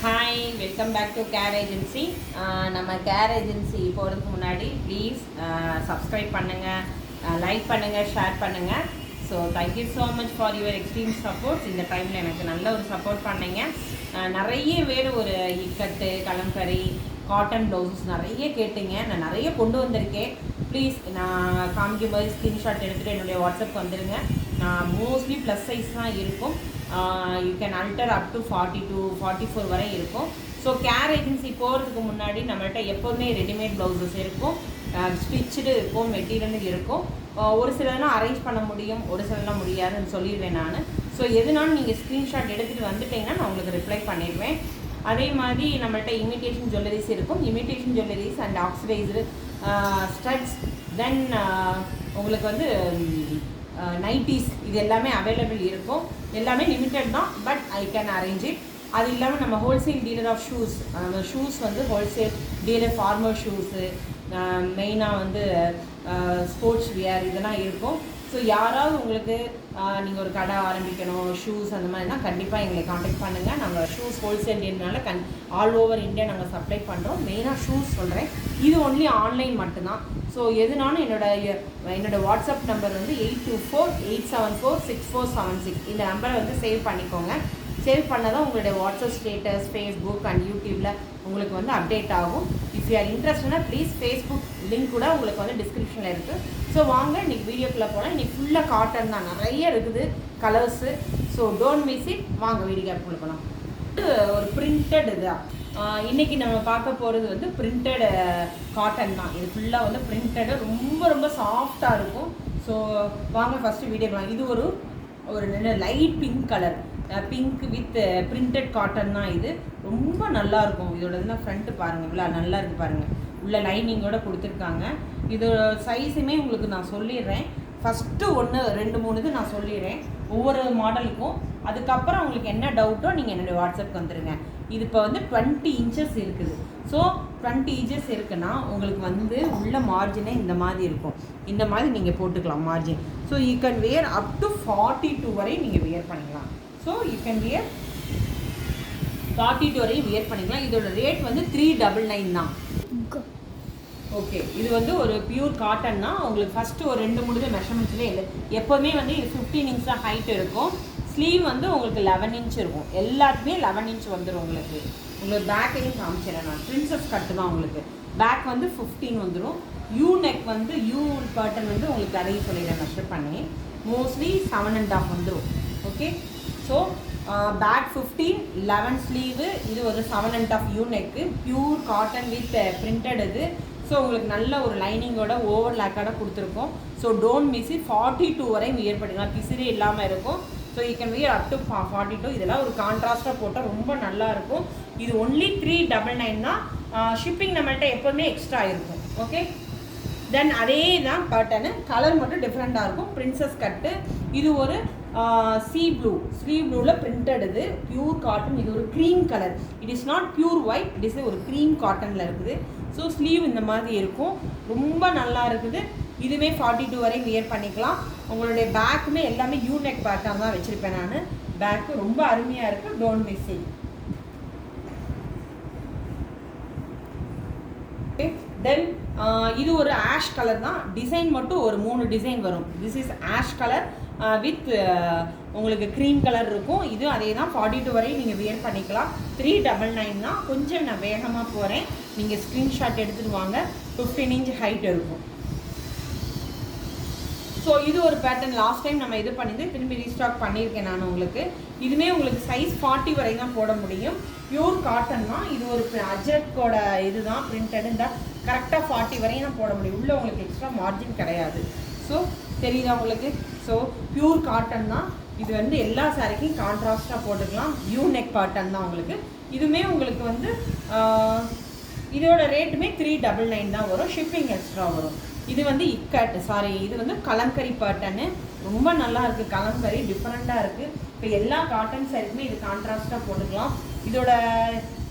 Hi, welcome back to care agency. நம்ம care agency போகிறதுக்கு முன்னாடி ப்ளீஸ் சப்ஸ்கிரைப் பண்ணுங்கள், லைக் பண்ணுங்கள், ஷேர் பண்ணுங்கள். So thank you so much for your extreme supports. இந்த டைமில் எனக்கு நல்ல ஒரு சப்போர்ட் பண்ணீங்க. நிறைய பேர் ஒரு இக்கட்டு, கலம்கரி, காட்டன் ப்ளவுசஸ் நிறைய கேட்டிங்க. நான் நிறைய கொண்டு வந்திருக்கேன். ப்ளீஸ் நான் காமிக்கும் போது ஸ்க்ரீன்ஷாட் எடுத்துகிட்டு என்னுடைய வாட்ஸ்அப் வந்துடுங்க. நான் மோஸ்ட்லி ப்ளஸ் சைஸ் தான் இருக்கும். யூ கேன் அல்டர் அப் டு 42, 44 வரை இருக்கும். ஸோ கேர் ஏஜென்சி போகிறதுக்கு முன்னாடி நம்மள்கிட்ட எப்போதுமே ரெடிமேட் ப்ளவுசஸ் இருக்கும், ஸ்டிச்சுடு இருக்கும், மெட்டீரியல் இருக்கும். ஒரு சிலர்லாம் அரேஞ்ச் பண்ண முடியும், ஒரு சிலர்லாம் முடியாதுன்னு சொல்லிடுவேன் நான். ஸோ எதுனாலும் நீங்கள் ஸ்க்ரீன்ஷாட் எடுத்துகிட்டு வந்துட்டிங்கன்னா நான் உங்களுக்கு ரிப்ளை பண்ணிடுவேன். அதே மாதிரி நம்மள்கிட்ட இமிட்டேஷன் ஜுவல்லரிஸ் இருக்கும். Imitation jewelleries and oxidised studs, then உங்களுக்கு வந்து நைட்டிஸ், இது எல்லாமே அவைலபிள் இருக்கும். எல்லாமே லிமிட்டட் தான், but I can arrange it. அது இல்லாமல் நம்ம wholesale dealer of shoes, shoes வந்து ஹோல்சேல் டீலர், ஃபார்மல் ஷூஸு, மெயினாக வந்து ஸ்போர்ட்ஸ் வியர் இதெல்லாம் இருக்கும். ஸோ யாராவது உங்களுக்கு நீங்கள் ஒரு கடை ஆரம்பிக்கணும், ஷூஸ் அந்த மாதிரினா கண்டிப்பாக எங்களை காண்டாக்ட் பண்ணுங்கள். நாங்கள் ஷூஸ் ஹோல்சேல் டீலர்னால ஆல் ஓவர் இந்தியா நாங்கள் சப்ளை பண்ணுறோம். மெயினாக ஷூஸ் சொல்கிறேன், இது ஒன்லி ஆன்லைன் மட்டும்தான். ஸோ எதுனாலும் என்னோட வாட்ஸ்அப் நம்பர் வந்து 8248746476. இந்த நம்பரை வந்து சேவ் பண்ணிக்கோங்க. சேவ் பண்ணால் தான் உங்களுடைய வாட்ஸ்அப் ஸ்டேட்டஸ், ஃபேஸ்புக் அண்ட் யூடியூப்பில் உங்களுக்கு வந்து அப்டேட் ஆகும். இஃப் யூ ஆர் இன்ட்ரெஸ்ட்னா ப்ளீஸ் ஃபேஸ்புக் லிங்க் கூட உங்களுக்கு வந்து டிஸ்கிரிப்ஷனில் இருக்குது. ஸோ வாங்க இன்றைக்கி வீடியோக்குள்ளே போனால். இன்றைக்கி ஃபுல்லாக காட்டன் தான், நிறைய இருக்குது colours. So don't miss it. வாங்க வீடியோக்குள்ளே போகலாம். ஒரு பிரிண்டட் இதுதான் இன்றைக்கி நம்ம பார்க்க போகிறது வந்து பிரிண்டட் காட்டன் தான். இது ஃபுல்லாக வந்து பிரிண்டடு, ரொம்ப ரொம்ப சாஃப்டாக இருக்கும். ஸோ வாங்க ஃபஸ்ட்டு வீடியோ போகலாம். இது ஒரு light pink colour, pink with printed cotton தான். இது ரொம்ப நல்லாயிருக்கும். இதோட இதெல்லாம் ஃப்ரண்ட்டு பாருங்கள், இவ்வளோ நல்லா இருக்குது பாருங்கள். உள்ள லைனிங்கோடு கொடுத்துருக்காங்க. இதோட சைஸுமே உங்களுக்கு நான் சொல்லிடுறேன். ஃபஸ்ட்டு 1, 2, 3 இது நான் சொல்லிடுறேன் ஒவ்வொரு மாடலுக்கும். அதுக்கப்புறம் உங்களுக்கு என்ன டவுட்டோ நீங்கள் என்னுடைய வாட்ஸ்அப்புக்கு வந்துடுங்க. இது இப்போ வந்து 20 இன்ச்சஸ் இருக்குது. ஸோ 20 இன்ச்சஸ் இருக்குன்னா உங்களுக்கு வந்து உள்ள மார்ஜினே இந்த மாதிரி இருக்கும். இந்த மாதிரி நீங்கள் போட்டுக்கலாம் margin. So you can wear up to 42 வரை நீங்கள் வியர் பண்ணிக்கலாம். ஸோ யூ கேன் வியர் 42 வரையும் வியர் பண்ணிக்கலாம். இதோட ரேட் வந்து 399 தான். ஓகே, இது வந்து ஒரு பியூர் காட்டன் தான். உங்களுக்கு ஃபஸ்ட்டு ஒரு 2-3 மெஷர்மெண்ட்ஸ்லேயே இல்லை. எப்போவுமே வந்து இது 15 இன்ச் தான் ஹைட் இருக்கும். ஸ்லீவ் வந்து உங்களுக்கு 11 இன்ச் இருக்கும். எல்லாத்துமே 11 இன்ச் வந்துடும். உங்களுக்கு பேக்கையும் காமிச்சிடறேன் நான். பிரின்சஸ் கட்டு தான். உங்களுக்கு பேக் வந்து 15 வந்துடும். யூ நெக் வந்து யூ பேட்டர்ன் வந்து உங்களுக்கு அதையும் சொல்லிடுறேன் மெஷர் பண்ணி. மோஸ்ட்லி 7.5 வந்துடும். Okay, so back 15, 11 sleeve. இது ஒரு 7.5 U neck, pure cotton with printed இது. ஸோ உங்களுக்கு நல்ல ஒரு லைனிங்கோட ஓவர் லேக்கோட கொடுத்துருக்கோம். So don't miss it. 42 வரையும் வியர் பண்ணிக்கலாம், பிசிறி இல்லாமல் இருக்கும். So you can wear up to 42. இதெல்லாம் ஒரு கான்ட்ராஸ்ட்டாக போட்டால் ரொம்ப நல்லாயிருக்கும். இது ஒன்லி 399 தான். ஷிப்பிங் நம்மள்கிட்ட எப்போதுமே எக்ஸ்ட்ரா இருக்கும். ஓகே, தென் அதே தான் பேட்டர்னு, கலர் மட்டும் டிஃப்ரெண்ட்டாக இருக்கும். பிரின்சஸ் கட்டு. இது ஒரு சி ப்ளூ, ப்ளூவில் பிரிண்டட். இது பியூர் காட்டன். இது ஒரு cream colour. It is not pure white, it is ஒரு க்ரீம் காட்டனில் இருக்குது. ஸோ ஸ்லீவ் இந்த மாதிரி இருக்கும். ரொம்ப நல்லா இருக்குது. இதுவுமே 42 வரையும் வியர் பண்ணிக்கலாம். உங்களுடைய பேக்குமே எல்லாமே யூ நெக் பேட்டாக தான் வச்சுருப்பேன் நான். பேக்கு ரொம்ப அருமையாக இருக்குது. Don't miss it. ஓகே, தென் இது ஒரு ஆஷ் கலர் தான். டிசைன் மட்டும் ஒரு 3 டிசைன் வரும். This is ash colour with உங்களுக்கு க்ரீம் கலர் இருக்கும். இது அதே தான். 42 வரையும் நீங்கள் வியர் பண்ணிக்கலாம். 399 தான். கொஞ்சம் நான் வேகமாக போகிறேன், நீங்கள் ஸ்க்ரீன்ஷாட் எடுத்துகிட்டு வாங்க. 15 இன்ச் ஹைட் இருக்கும். ஸோ இது ஒரு பேட்டர்ன். லாஸ்ட் டைம் நம்ம இது பண்ணிட்டு திரும்பி ரீஸ்டாக் பண்ணியிருக்கேன் நான் உங்களுக்கு. இதுவுமே உங்களுக்கு சைஸ் 40 வரை தான் போட முடியும். பியூர் காட்டன் தான். இது ஒரு அஜரக்கோட இது தான் பிரிண்டட். இந்த கரெக்டாக 40 வரையும் தான் போட முடியும். உள்ளே உங்களுக்கு எக்ஸ்ட்ரா மார்ஜின் கிடையாது. ஸோ தெரியுதா உங்களுக்கு? ஸோ பியூர் காட்டன் தான். இது வந்து எல்லா சாரிக்கும் கான்ட்ராஸ்டாக போட்டுக்கலாம். யூ நெக் காட்டன் தான் உங்களுக்கு. இதுவுமே உங்களுக்கு வந்து இதோட ரேட்டுமே 399 தான் வரும். ஷிப்பிங் எக்ஸ்ட்ரா வரும். இது வந்து இது வந்து கலம்கரி பேட்டர்னு. ரொம்ப நல்லா இருக்குது. கலம்கரி டிஃப்ரெண்ட்டாக இருக்குது. இப்போ எல்லா காட்டன் சாரிக்குமே இது கான்ட்ராஸ்டாக போட்டுக்கலாம். இதோட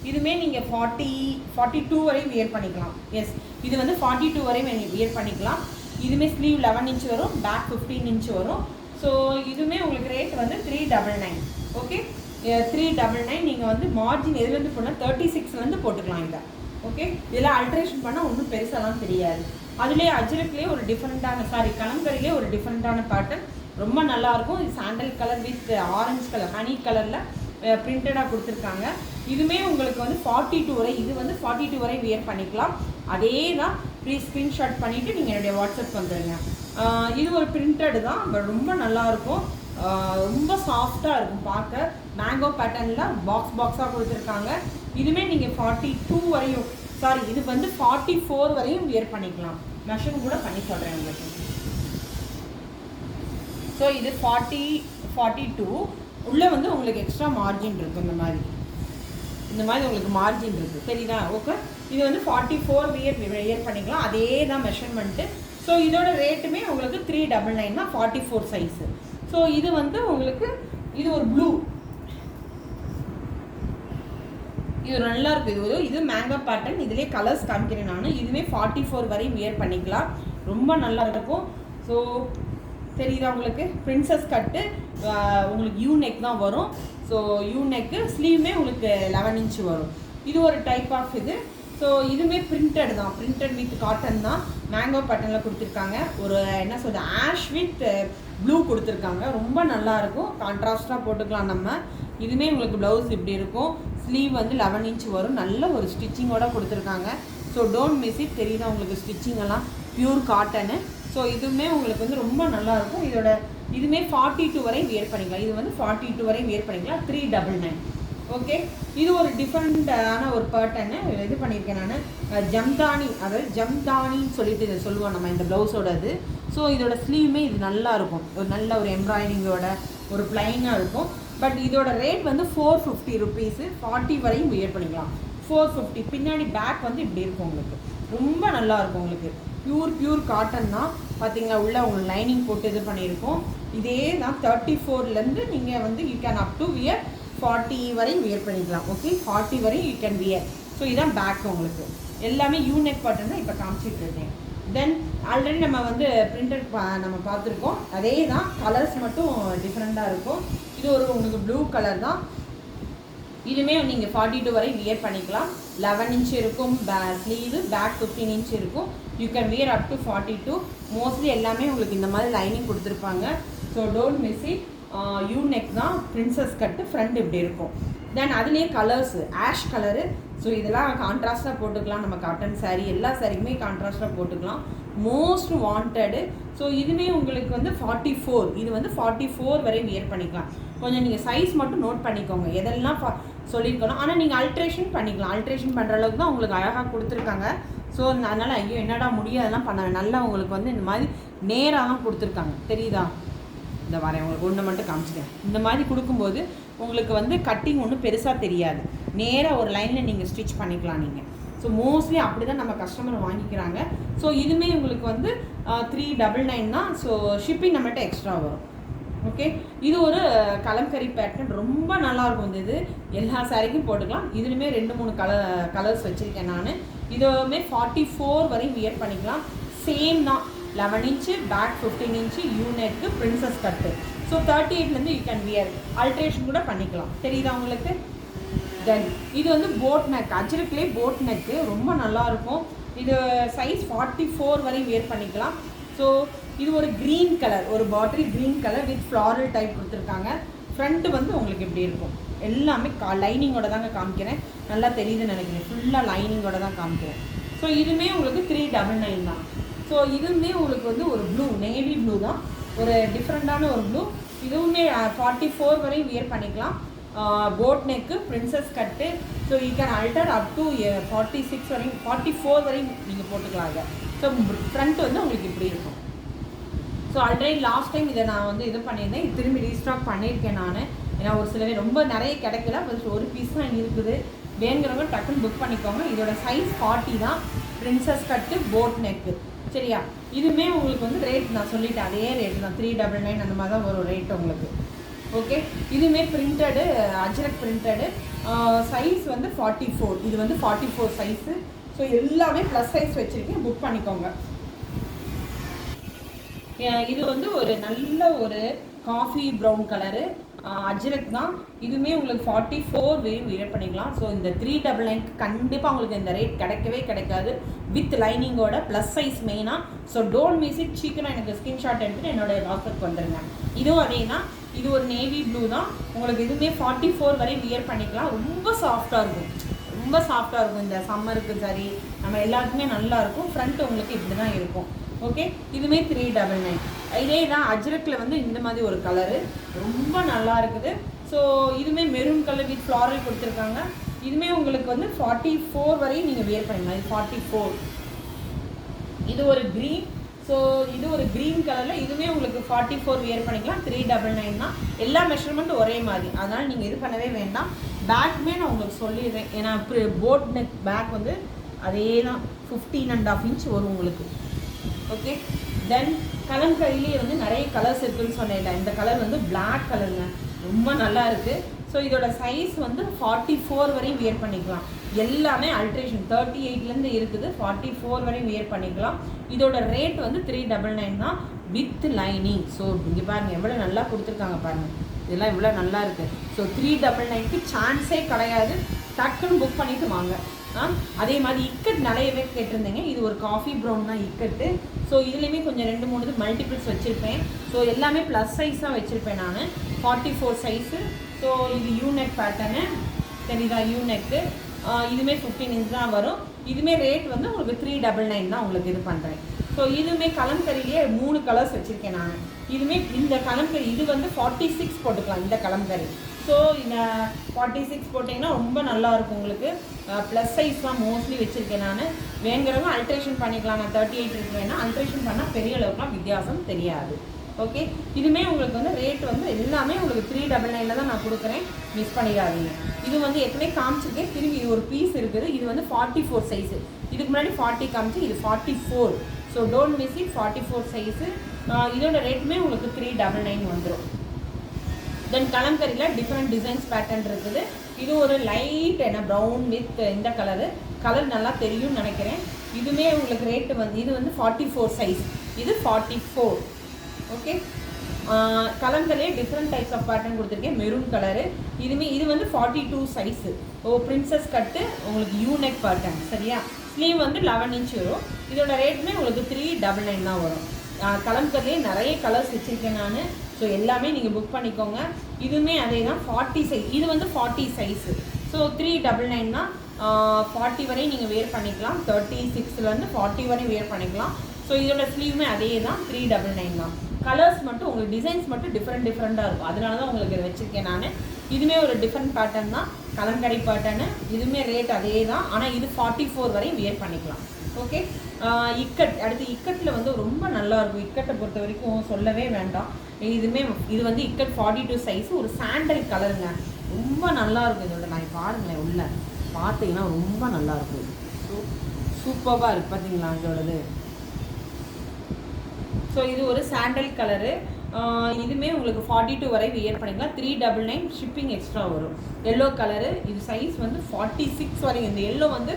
இதுவுமே நீங்கள் 42 வரையும் வியர் பண்ணிக்கலாம். எஸ், இது வந்து 42 வரையும் வியர் பண்ணிக்கலாம். இதுவுமே ஸ்லீவ் 11 இன்ச் வரும், பேக் 15 இன்ச் வரும். ஸோ இதுவுமே உங்களுக்கு ரேட் வந்து 399. ஓகே, 399. நீங்கள் வந்து மார்ஜின் எதுலேருந்து போனால் 36லேருந்து போட்டுக்கலாம் இதை. ஓகே, இதெல்லாம் அல்ட்ரேஷன் பண்ணால் ஒன்றும் பெருசாலாம் தெரியாது. அதுலேயே அஜ்ரக்லேயே ஒரு டிஃப்ரெண்ட்டான கலம்கரிலே ஒரு டிஃப்ரெண்ட்டான பேட்டர்ன் ரொம்ப நல்லாயிருக்கும். இது sandal colour with orange colour honey கலரில் பிரிண்டடாக கொடுத்துருக்காங்க. இதுவுமே உங்களுக்கு வந்து 42 வரை, இது வந்து 42 வரை வியர் பண்ணிக்கலாம். அதே தான் ப்ளீஸ் ஸ்க்ரீன்ஷாட் பண்ணிவிட்டு நீங்கள் என்னுடைய வாட்ஸ்அப் வந்துடுங்க. இது ஒரு பிரிண்டடு தான், ரொம்ப நல்லாயிருக்கும். ரொம்ப சாஃப்டாக இருக்கும் பார்க்க. மேங்கோ பேட்டர்னில் பாக்ஸாக கொடுத்துருக்காங்க. இதுவுமே நீங்கள் 42 வரையும், இது வந்து 44 வரையும் வியர் பண்ணிக்கலாம். மெஷர் கூட பண்ணி சொல்கிறேன் உங்களுக்கு. ஸோ இது 42 உள்ளே வந்து உங்களுக்கு எக்ஸ்ட்ரா மார்ஜின் இருக்குது. இந்த மாதிரி உங்களுக்கு மார்ஜின் இருக்குது, தெரியுதா? ஓகே, இது வந்து 44 வியர் பண்ணிக்கலாம். அதே தான் மெஷர்மெண்ட்டு. ஸோ இதோட ரேட்டுமே உங்களுக்கு 399 தான், 44 சைஸு. ஸோ இது வந்து உங்களுக்கு இது ஒரு ப்ளூ, இது நல்லா இருக்குது. இது மேங்கோ பேட்டர்ன். இதுலேயே கலர்ஸ் காமிக்கிறேன் நான். இதுவுமே 44 வரையும் வியர் பண்ணிக்கலாம், ரொம்ப நல்லா இருக்கும். ஸோ தெரியுதா உங்களுக்கு? பிரின்சஸ் கட்டு, உங்களுக்கு யூ நெக் தான் வரும். ஸோ யூ நெக்கு, ஸ்லீவுமே உங்களுக்கு 11 இன்ச் வரும். இது ஒரு டைப் ஆஃப் இது. ஸோ இதுவுமே பிரிண்டட் தான், பிரிண்டட் வித் காட்டன் தான். மேங்கோ பேட்டர்னில் கொடுத்துருக்காங்க. ஒரு என்ன சொல்கிறது, ஆஷ் வித் ப்ளூ கொடுத்துருக்காங்க. ரொம்ப நல்லாயிருக்கும், கான்ட்ராஸ்டாக போட்டுக்கலாம் நம்ம. இதுவுமே உங்களுக்கு ப்ளவுஸ் இப்படி இருக்கும். ஸ்லீவ் வந்து 11 இன்ச் வரும். நல்ல ஒரு ஸ்டிச்சிங்கோட கொடுத்துருக்காங்க. So don't miss it. தெரியுதா உங்களுக்கு? ஸ்டிச்சிங்கெல்லாம் பியூர் காட்டனு. ஸோ இதுவுமே உங்களுக்கு வந்து ரொம்ப நல்லாயிருக்கும். இதுவுமே 42 வரை வியர் பண்ணிக்கலாம். இது வந்து 42 வரை வியர் பண்ணிக்கலாம், 399. ஓகே, இது ஒரு டிஃப்ரெண்ட்டான ஒரு பேட்டர்னு இது பண்ணியிருக்கேன் நான். ஜம்தானி, அதாவது ஜம்தானின்னு சொல்லிட்டு இதை சொல்லுவோம் நம்ம இந்த ப்ளவுஸோட இது. ஸோ இதோட ஸ்லீவுமே இது நல்லாயிருக்கும், ஒரு நல்ல ஒரு எம்ப்ராய்டிங்கோட ஒரு ப்ளைனாக இருக்கும். பட் இதோட ரேட் வந்து 450 ருபீஸு. 40 வரையும் வியர் பண்ணிக்கலாம், 450. பின்னாடி பேக் வந்து இப்படி இருக்கும் உங்களுக்கு, ரொம்ப நல்லாயிருக்கும் உங்களுக்கு. பியூர் காட்டன் தான். பார்த்தீங்களா, உள்ளே உங்களுக்கு லைனிங் போட்டு இது பண்ணியிருக்கோம். இதே தான் 34லேருந்து நீங்கள் வந்து you can up to wear 40 வரையும் வியர் பண்ணிக்கலாம். ஓகே, 40 வரையும் யூ கேன் வியர். ஸோ இதான் பேக் உங்களுக்கு. எல்லாமே யூனிக் பேட்டர்ன் தான் இப்போ காமிச்சிட்டு இருக்கேன். தென் ஆல்ரெடி நம்ம வந்து பிரிண்டட் நம்ம பார்த்துருக்கோம். அதே தான், கலர்ஸ் மட்டும் டிஃப்ரெண்ட்டாக இருக்கும். இது ஒரு உங்களுக்கு ப்ளூ கலர் தான். இதுவுமே நீங்கள் 42 வரை வியர் பண்ணிக்கலாம். 11 இன்ச் இருக்கும் ஸ்லீவு, பேக் 15 இன்ச் இருக்கும். You can wear up to 42. Mostly எல்லாமே உங்களுக்கு இந்த மாதிரி லைனிங் கொடுத்துருப்பாங்க. So don't miss it. You neck தான், பிரின்சஸ் கட்டு, ஃப்ரண்ட் இப்படி இருக்கும். தென் அதுலேயே கலர்ஸு, ஆஷ் கலரு. ஸோ இதெல்லாம் கான்ட்ராஸ்டாக போட்டுக்கலாம். நம்ம காட்டன் சாரீ, எல்லா சாரிக்குமே கான்ட்ராஸ்டாக போட்டுக்கலாம். Most wanted. ஸோ இதுவுமே உங்களுக்கு வந்து 44, இது வந்து 44 வரை வியர் பண்ணிக்கலாம். கொஞ்சம் நீங்கள் சைஸ் மட்டும் நோட் பண்ணிக்கோங்க, எதெல்லாம் சொல்லியிருக்கணும். ஆனால் நீங்கள் அல்ட்ரேஷன் பண்ணிக்கலாம். அல்ட்ரேஷன் பண்ணுற அளவுக்கு தான் உங்களுக்கு அழகாக கொடுத்துருக்காங்க. ஸோ அதனால் ஐயோ என்னடா முடியாதெல்லாம் பண்ண, நல்லா உங்களுக்கு வந்து இந்த மாதிரி நேராக தான் கொடுத்துருக்காங்க, தெரியுதா? இந்த வரேன் உங்களுக்கு ஒன்று மட்டும் காமிச்சிக்கிறேன். இந்த மாதிரி கொடுக்கும்போது உங்களுக்கு வந்து கட்டிங் ஒன்றும் பெருசாக தெரியாது. நேராக ஒரு லைனில் நீங்கள் ஸ்டிச் பண்ணிக்கலாம் நீங்கள். ஸோ மோஸ்ட்லி அப்படி தான் நம்ம கஸ்டமர் வாங்கிக்கிறாங்க. ஸோ இதுவுமே உங்களுக்கு வந்து 399 தான். ஸோ ஷிப்பிங் நம்மகிட்ட எக்ஸ்ட்ரா வரும். ஓகே, இது ஒரு கலம்கரி பேட்டர்ன், ரொம்ப நல்லாயிருக்கும். இது எல்லா சாரிக்கும் போட்டுக்கலாம். இதுலையுமே 2-3 கலர்ஸ் வச்சுருக்கேன் நான். இதுவுமே 44 வரையும் வியர் பண்ணிக்கலாம். சேம் தான், 11 inch, back 15 inch, U neck, princess cut. So 38லேருந்து யூ கேன் வியர். அல்ட்ரேஷன் கூட பண்ணிக்கலாம், தெரியுதா உங்களுக்கு? தென் இது வந்து போட் நெக், அஜ்ரக்லேயே போட் நெக்கு, ரொம்ப நல்லாயிருக்கும். இது சைஸ் 44 வரையும் வியர் பண்ணிக்கலாம். ஸோ இது ஒரு க்ரீன் கலர், ஒரு bottle green colour with floral type கொடுத்துருக்காங்க. ஃப்ரண்ட்டு வந்து உங்களுக்கு எப்படி இருக்கும், எல்லாமே லைனிங்கோட தாங்க காமிக்கிறேன். நல்லா தெரியுதுன்னு நினைக்கிறேன், ஃபுல்லாக லைனிங்கோட தான் காமிக்கிறேன். ஸோ இதுவுமே உங்களுக்கு 399 தான். ஸோ இதுவுமே உங்களுக்கு வந்து ஒரு ப்ளூ, நேவி ப்ளூ தான், ஒரு டிஃப்ரெண்ட்டான ஒரு ப்ளூ. இதுவுமே 44 வரையும் வியர் பண்ணிக்கலாம். Boat neck, princess cut. So you can அல்டர் up to 46 வரையும், 44 வரையும் நீங்கள் போட்டுக்கலாம் இதை. ஸோ ஃப்ரண்ட் வந்து உங்களுக்கு இப்படி இருக்கும். ஸோ ஆல்ரெடி லாஸ்ட் டைம் இதை நான் வந்து இது பண்ணியிருந்தேன், இது திரும்பி ரீஸ்டாக் பண்ணியிருக்கேன் நான். ஏன்னா ஒரு சிலவே ரொம்ப நிறைய கிடைக்கல, ஒரு பீஸ் தான் இருக்குது. வேணுங்கிறவங்க டக்குன்னு புக் பண்ணிக்கோங்க. இதோட சைஸ் 40 தான். பிரின்சஸ் கட்டு, போட் நெக்கு, சரியா? இதுவுமே உங்களுக்கு வந்து ரேட் நான் சொல்லிட்டேன், அதே ரேட்டு தான், 399 அந்த மாதிரி தான் வரும் ரேட் உங்களுக்கு. ஓகே, இதுவுமே பிரிண்டடு, அஜ்ரக் பிரிண்டடு. சைஸ் வந்து 44, இது வந்து 44 சைஸு. ஸோ எல்லாமே ப்ளஸ் சைஸ் வச்சுருக்கேன், புக் பண்ணிக்கோங்க. இது வந்து ஒரு நல்ல ஒரு காஃபி ப்ரௌன் கலரு, அஜ்ரக் தான். இதுவுமே உங்களுக்கு 44 வரையும் வியர் பண்ணிக்கலாம். ஸோ இந்த 399 கண்டிப்பாக உங்களுக்கு இந்த ரேட் கிடைக்கவே கிடைக்காது, வித் லைனிங்கோட ப்ளஸ் சைஸ் மெயினாக. So don't miss it. சீக்கிரம் எனக்கு ஸ்க்ரீன்ஷாட் எடுத்துகிட்டு என்னோட வாட்ஸ்அப் வந்துடுங்க. இதுவும் அதே தான். இது ஒரு நேவி ப்ளூ தான். உங்களுக்கு இதுவுமே 44 வரையும் வியர் பண்ணிக்கலாம். ரொம்ப சாஃப்டாக இருக்கும், ரொம்ப சாஃப்டாக இருக்கும். இந்த சம்மருக்கு சரி நம்ம எல்லாருக்குமே நல்லாயிருக்கும். ஃப்ரண்ட் உங்களுக்கு இப்படி தான் இருக்கும். ஓகே, இதுவுமே 399. இதே தான் அஜ்ரக்கில் வந்து இந்த மாதிரி ஒரு கலரு ரொம்ப நல்லா இருக்குது. ஸோ இதுவுமே மெரூன் கலர் வித் ஃப்ளாரல் கொடுத்துருக்காங்க. இதுவுமே உங்களுக்கு வந்து 44 வரையும் நீங்கள் வியர் பண்ணிக்கலாம். இது 44. இது ஒரு க்ரீன். ஸோ இது ஒரு க்ரீன் கலரில் இதுவுமே உங்களுக்கு 44 வியர் பண்ணிக்கலாம். 399 தான். எல்லா மெஷர்மெண்ட்டும் ஒரே மாதிரி, அதனால் நீங்கள் இது பண்ணவே வேண்டாம். பேக்குமே நான் உங்களுக்கு சொல்லிடுறேன், ஏன்னா போட் நெக் பேக் வந்து அதே தான் 15.5 இன்ச் வரும் உங்களுக்கு. ஓகே, தென் கலம்கரியிலே வந்து நிறைய கலர்ஸ் இருக்குதுன்னு சொன்னேன். இந்த கலர் வந்து பிளாக் கலருங்க, ரொம்ப நல்லா இருக்குது. ஸோ இதோட சைஸ் வந்து 44 வரையும் வியர் பண்ணிக்கலாம். எல்லாமே அல்ட்ரேஷன் 38லேருந்து இருக்குது, 44 வரையும் வியர் பண்ணிக்கலாம். இதோட ரேட் வந்து 399 தான் வித் லைனிங். ஸோ இங்கே பாருங்கள் எவ்வளோ நல்லா கொடுத்துருக்காங்க பாருங்கள், இதெல்லாம் இவ்வளோ நல்லா இருக்குது. ஸோ 399க்கு சான்ஸே கிடையாது. டக்குன்னு புக் பண்ணிவிட்டு வாங்க. அதே மாதிரி இக்கட் நிறையவே கேட்டிருந்தேங்க. இது ஒரு காஃபி ப்ரௌன் தான் இக்கட்டு. ஸோ இதுலேயுமே கொஞ்சம் 2-3 மல்டிபிள்ஸ் வச்சுருப்பேன். ஸோ எல்லாமே ப்ளஸ் சைஸ் தான் வச்சுருப்பேன் நான், 44 சைஸு. ஸோ இது யூநெக் பேட்டர்னு தெரியுதா, யூநெக்கு. இதுவுமே 15 இன்ச் தான் வரும். இதுவுமே ரேட் வந்து உங்களுக்கு 399 தான் உங்களுக்கு இது பண்ணுறேன். ஸோ இதுவுமே கலம்கரியிலே 3 கலர்ஸ் வச்சுருக்கேன் நான். இதுவுமே இந்த கலம்கரி இது வந்து 46 போட்டுக்கலாம் இந்த கலம்கரி. ஸோ இந்த 46 போட்டிங்கன்னா ரொம்ப நல்லாயிருக்கும் உங்களுக்கு. ப்ளஸ் சைஸ் தான் மோஸ்ட்லி வச்சுருக்கேன் நான். வேங்கிறவங்க அல்ட்ரேஷன் பண்ணிக்கலாம். நான் 38 இருக்கு வேணால் அல்ட்ரேஷன் பண்ணால் பெரிய அளவுக்குலாம் வித்தியாசம் தெரியாது. ஓகே, இதுவுமே உங்களுக்கு வந்து ரேட் வந்து எல்லாமே உங்களுக்கு 399 தான் நான் கொடுக்குறேன், மிஸ் பண்ணிடாதீங்க. இது வந்து எத்தனை காமிச்சிருக்கேன், திரும்பி இது ஒரு பீஸ் இருக்குது. இது வந்து 44 சைஸு, இதுக்கு முன்னாடி 40 காமிச்சு, இது 44. So don't miss it, 44 size. இதோட ரேட்டுமே உங்களுக்கு 399 வந்துடும். தென் கலம்கரியில் டிஃப்ரெண்ட் டிசைன்ஸ் பேட்டர்ன் இருக்குது. இது ஒரு லைட் என்ன ப்ரௌன் வித் இந்த கலர் நல்லா தெரியும்னு நினைக்கிறேன். இதுவுமே உங்களுக்கு ரேட்டு வந்து இது வந்து 44 சைஸ், இது 44. ஓகே, கலம்கரிலே டிஃப்ரெண்ட் டைப்ஸ் ஆஃப் பேட்டர்ன் கொடுத்துருக்கேன். Maroon colour. இது வந்து 42 சைஸு. பிரின்சஸ் கட்டு உங்களுக்கு யூநெக் பேட்டர்ன். சரியா, ஸ்லீவ் வந்து 11 இன்ச் வரும். இதோட ரேட்டுமே உங்களுக்கு 399 தான் வரும். கலம்கரிலே நிறைய கலர்ஸ் வச்சுருக்கேன் நான். ஸோ எல்லாமே நீங்கள் புக் பண்ணிக்கோங்க. இதுவுமே அதே தான் 40 சைஸ். இது வந்து 40 சைஸு. ஸோ 399 தான். 40 வரையும் நீங்கள் வேர் பண்ணிக்கலாம். 36லேருந்து 40 வரையும் வேர் பண்ணிக்கலாம். ஸோ இதோட ஸ்லீவுமே அதே தான், 399 தான். கலர்ஸ் மட்டும் உங்களுக்கு டிசைன்ஸ் மட்டும் டிஃப்ரெண்ட்டாக இருக்கும், அதனால தான் உங்களுக்கு இதை வச்சுருக்கேன் நான். இதுவுமே ஒரு டிஃப்ரெண்ட் பேட்டர்ன் தான், கலம்கரி பேட்டர்னு. இதுவுமே ரேட் அதே தான், ஆனால் இது 44 வரையும் வியர் பண்ணிக்கலாம். ஓகே, இக்கட். அடுத்து இக்கட்டில் வந்து ரொம்ப நல்லாயிருக்கும். இக்கட்டை பொறுத்த வரைக்கும் சொல்லவே வேண்டாம். இது வந்து இக்கட் 42 சைஸு. ஒரு சாண்டல் கலருங்க, ரொம்ப நல்லாயிருக்கும். இதோட நான் பாருங்களேன், உள்ள பார்த்தீங்கன்னா ரொம்ப நல்லாயிருக்கும். சூப்பராக இருக்குது பார்த்தீங்களா இதோடது. ஸோ இது ஒரு சாண்டல் கலரு. இதுவுமே உங்களுக்கு 42 வரை வியர் பண்ணிக்கலாம். 399 ஷிப்பிங் எக்ஸ்ட்ரா வரும். Yellow colour. இது சைஸ் வந்து 46 வரையும். இந்த எல்லோ வந்து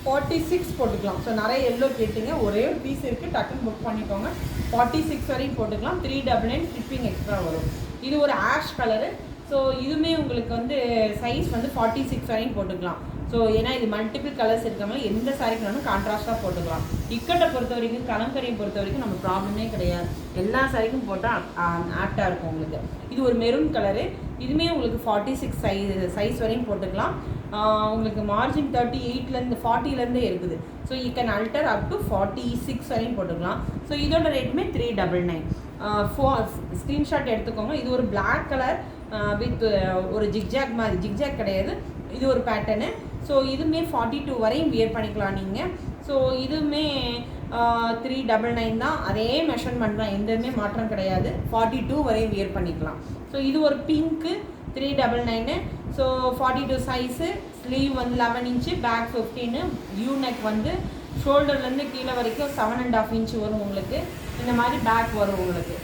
46 போட்டுக்கலாம். ஸோ நிறைய எல்லோ கேட்டிங்க, ஒரே ஒரு பீஸ் இருக்குது, டக்குன்னு புக் பண்ணிக்கோங்க. 46 வரையும் போட்டுக்கலாம். 399 ஷிப்பிங் எக்ஸ்ட்ரா வரும். இது ஒரு ஆஷ் கலரு. ஸோ இதுவுமே உங்களுக்கு வந்து சைஸ் வந்து 46 வரையும் போட்டுக்கலாம். ஸோ ஏன்னா இது மல்டிபிள் கலர்ஸ் இருக்கிறவங்க எந்த சாரிக்கு வேணும் கான்ட்ராஸ்ட்டாக போட்டுக்கலாம். இக்கட்டை பொறுத்த வரைக்கும், கலம்கரியை பொறுத்த வரைக்கும் நம்ம ப்ராப்ளமே கிடையாது, எல்லா சாரிக்கும் போட்டால் ஆப்டாக இருக்கும் உங்களுக்கு. இது ஒரு மெரூன் கலரு. இதுவுமே உங்களுக்கு 46 சைஸ் வரையும் போட்டுக்கலாம். உங்களுக்கு மார்ஜின் 38லேருந்து 40லேருந்தே இருக்குது. So you can அல்டர் up to 46 வரையும் போட்டுக்கலாம். ஸோ இதோட ரேட்டுமே 399. ஸ்க்ரீன்ஷாட் எடுத்துக்கோங்க. இது ஒரு பிளாக் கலர் வித் ஒரு ஜிக்ஜாக் மாதிரி, ஜிக்ஜாக் கிடையாது, இது ஒரு பேட்டர்னு. ஸோ இதுவுமே 42 வரையும் வியர் பண்ணிக்கலாம் நீங்கள். ஸோ இதுவுமே 399 தான், அதே மெஷர்மெண்ட் தான், எந்தமே மாற்றம் கிடையாது. 42 வரையும் வியர் பண்ணிக்கலாம். ஸோ இது ஒரு பிங்க்கு 399. So 42 size. ஸ்லீவ் வந்து 11 இன்ச்சு, பேக் 15. யூநெக் வந்து ஷோல்டர்லேருந்து கீழே வரைக்கும் 7.5 இன்ச் வரும் உங்களுக்கு. இந்த மாதிரி பேக் வரும் உங்களுக்கு,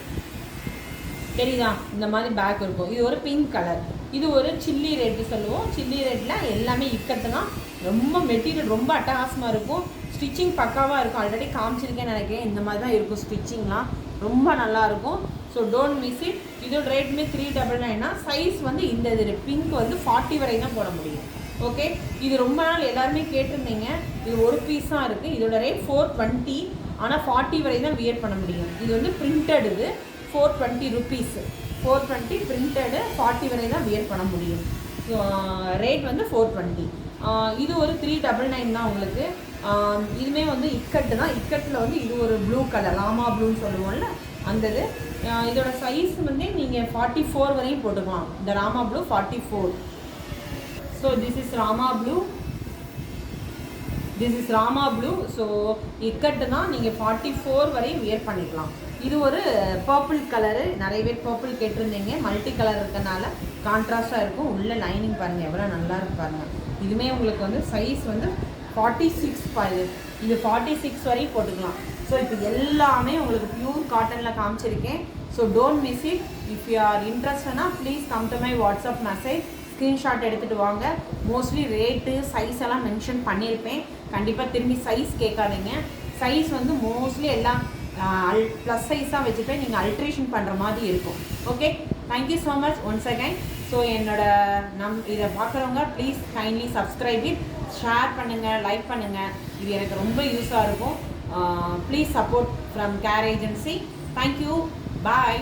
தெரியுதா, இந்த மாதிரி பேக் இருக்கும். இது ஒரு பிங்க் கலர். இது ஒரு சில்லி ரெட்டு சொல்லுவோம். சில்லி ரெட்டில் எல்லாமே இக்கட்டுனா ரொம்ப மெட்டீரியல் ரொம்ப அட்டகாசமாக இருக்கும். ஸ்டிச்சிங் பக்காவாக இருக்கும். ஆல்ரெடி காமிச்சிருக்கேன்னு நினைக்கிறேன். இந்த மாதிரி தான் இருக்கும் ஸ்டிச்சிங்லாம், ரொம்ப நல்லாயிருக்கும். So don't miss it. இதோட ரேட்மே 399. சைஸ் வந்து இந்த இது பிங்க் வந்து 40 வரை தான் போட முடியும். ஓகே, இது ரொம்ப நாள் எல்லாருமே கேட்டிருந்தீங்க. இது ஒரு பீஸ் தான் இருக்குது. இதோட ரேட் 420. ஆனால் 40 வரை தான் வியர் பண்ண முடியும். இது வந்து பிரிண்டட். இது 420 ருபீஸ். 420 பிரிண்டடு, 40 வரை தான் வியர் பண்ண முடியும். ஸோ ரேட் வந்து 420. இது ஒரு 399 தான் உங்களுக்கு. இதுவுமே வந்து இக்கட்டு தான். இக்கட்டில் வந்து இது ஒரு ப்ளூ கலர், ராமா ப்ளூன்னு சொல்லுவோம்ல அந்த இது. இதோட சைஸ் வந்து நீங்கள் 44 வரையும் போட்டுக்கலாம். இந்த Rama blue 44. So this is Rama blue. This is Rama blue. So ikat தான், நீங்கள் 44 வரையும் வியர் பண்ணிக்கலாம். இது ஒரு பர்பிள் கலரு. நிறைய பேர் பர்பிள் கேட்டிருந்தீங்க. மல்டி கலர் இருக்கனால கான்ட்ராஸ்டாக இருக்கும். உள்ள லைனிங் பாருங்கள் எவ்வளோ நல்லா இருக்கு பாருங்கள். இதுவுமே உங்களுக்கு வந்து சைஸ் வந்து 46 பாரு. இது 46 வரையும் போட்டுக்கலாம். ஸோ இப்போ எல்லாமே உங்களுக்கு பியூர் காட்டனில் காமிச்சிருக்கேன். So don't miss it. If you are இன்ட்ரெஸ்ட்னா please come to my WhatsApp message. Screenshot எடுத்துகிட்டு வாங்க. மோஸ்ட்லி ரேட்டு சைஸ் எல்லாம் மென்ஷன் பண்ணியிருப்பேன். கண்டிப்பாக திரும்பி சைஸ் கேட்காதீங்க. சைஸ் வந்து மோஸ்ட்லி எல்லாம் ப்ளஸ் சைஸாக வச்சுட்டு நீங்கள் அல்ட்ரேஷன் பண்ணுற மாதிரி இருக்கும். Okay, thank you so much once again. So என்னோட இதை பார்க்குறவங்க please kindly subscribe it, share பண்ணுங்கள், லைக் பண்ணுங்கள். இது எனக்கு ரொம்ப யூஸாக இருக்கும். Please support from care agency. Thank you, bye.